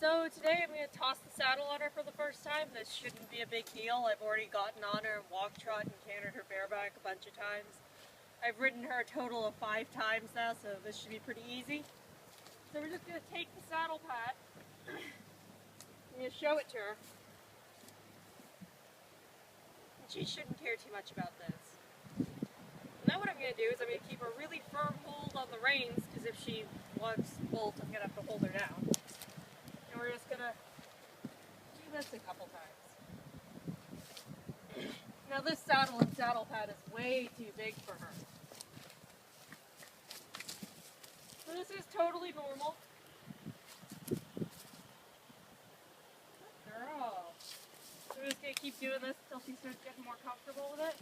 So today I'm going to toss the saddle on her for the first time. This shouldn't be a big deal. I've already gotten on her and walked, trot, and cantered her bareback a bunch of times. I've ridden her a total of 5 times now, so this should be pretty easy. So we're just going to take the saddle pad. I'm going to show it to her. And she shouldn't care too much about this. Now what I'm going to do is I'm going to keep a really firm hold on the reins, because if she wants to bolt, I'm going to have to hold her down. And we're just going to do this a couple times. Now this saddle and saddle pad is way too big for her. So this is totally normal. Good girl. So we're just going to keep doing this until she starts getting more comfortable with it.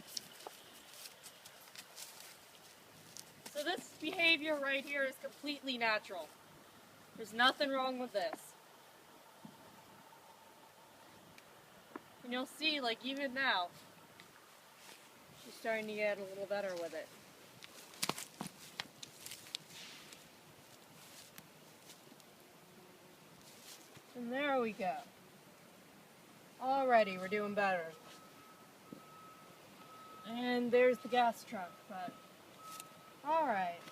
So this behavior right here is completely natural. There's nothing wrong with this. And you'll see, like even now, she's starting to get a little better with it. And there we go. Alrighty, we're doing better. And there's the gas truck, but alright.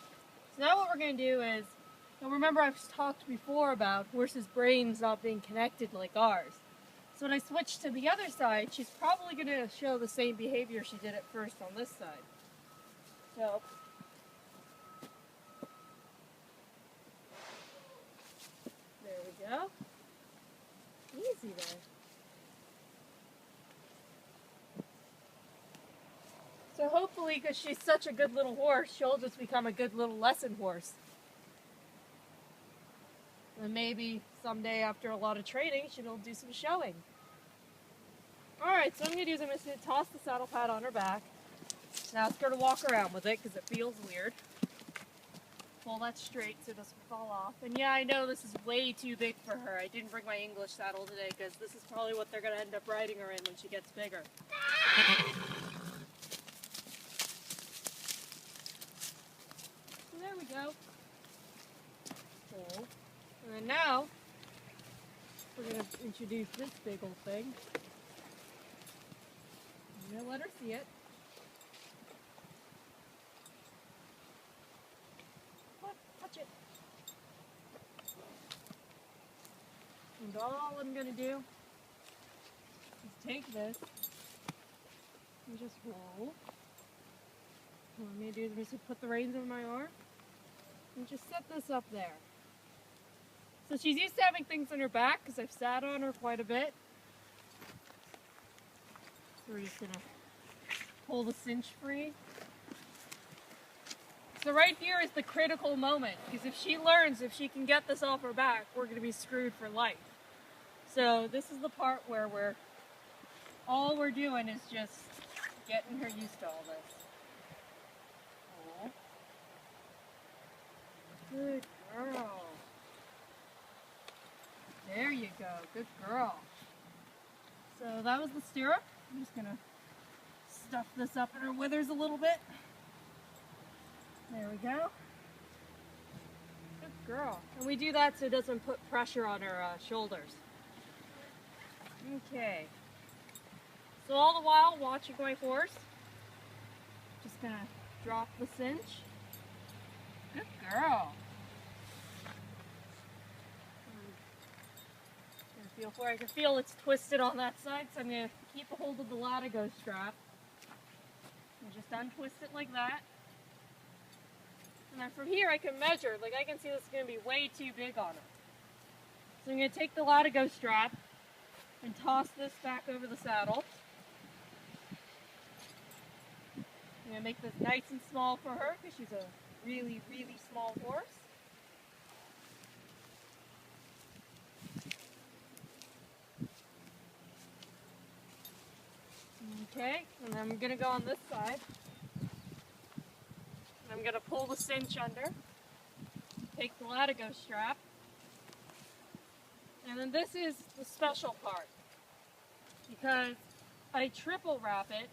So now what we're going to do is, now remember I've talked before about horses' brains not being connected like ours. So when I switch to the other side, she's probably going to show the same behavior she did at first on this side. So, there we go. Easy there. So hopefully, because she's such a good little horse, she'll just become a good little lesson horse. And maybe someday after a lot of training, she'll do some showing. Alright, so what I'm going to do is I'm just going to toss the saddle pad on her back. Now ask her to walk around with it because it feels weird. Pull that straight so it doesn't fall off. And yeah, I know this is way too big for her. I didn't bring my English saddle today because this is probably what they're going to end up riding her in when she gets bigger. So there we go. Cool. And then now, we're going to introduce this big old thing. I'm going to let her see it. What? Touch it. And all I'm going to do is take this and just roll. What I'm going to do is just put the reins on my arm and just set this up there. So she's used to having things on her back because I've sat on her quite a bit. So we're just going to pull the cinch free. So right here is the critical moment, because if she learns, if she can get this off her back, we're going to be screwed for life. So this is the part where all we're doing is just getting her used to all this. Oh. Good girl. There you go. Good girl. So that was the stirrup. I'm just going to stuff this up in her withers a little bit. There we go. Good girl. And we do that so it doesn't put pressure on her shoulders. Okay. So all the while watching my horse. Just going to drop the cinch. Good girl. I can feel it's twisted on that side, so I'm going to keep a hold of the latigo strap and just untwist it like that. And then from here I can measure, like I can see this is going to be way too big on her. So I'm going to take the latigo strap and toss this back over the saddle. I'm going to make this nice and small for her because she's a really, really small horse. Okay, and I'm going to go on this side. I'm going to pull the cinch under, take the latigo strap, and then this is the special part, because I triple wrap it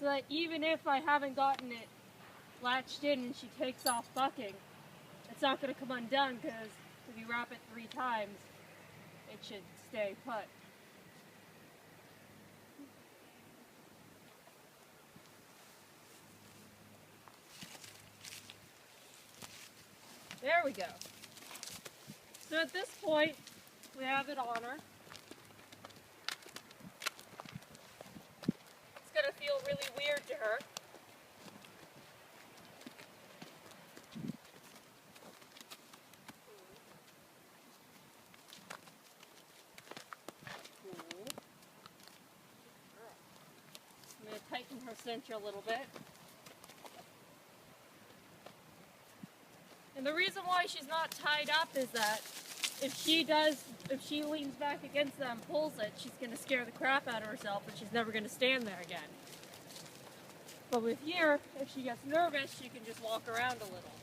so that even if I haven't gotten it latched in and she takes off bucking, it's not going to come undone because if you wrap it 3 times, it should stay put. There we go. So at this point, we have it on her. It's going to feel really weird to her. I'm going to tighten her cinch a little bit. And the reason why she's not tied up is that if she leans back against that and pulls it, she's going to scare the crap out of herself and she's never going to stand there again. But with here, if she gets nervous, she can just walk around a little.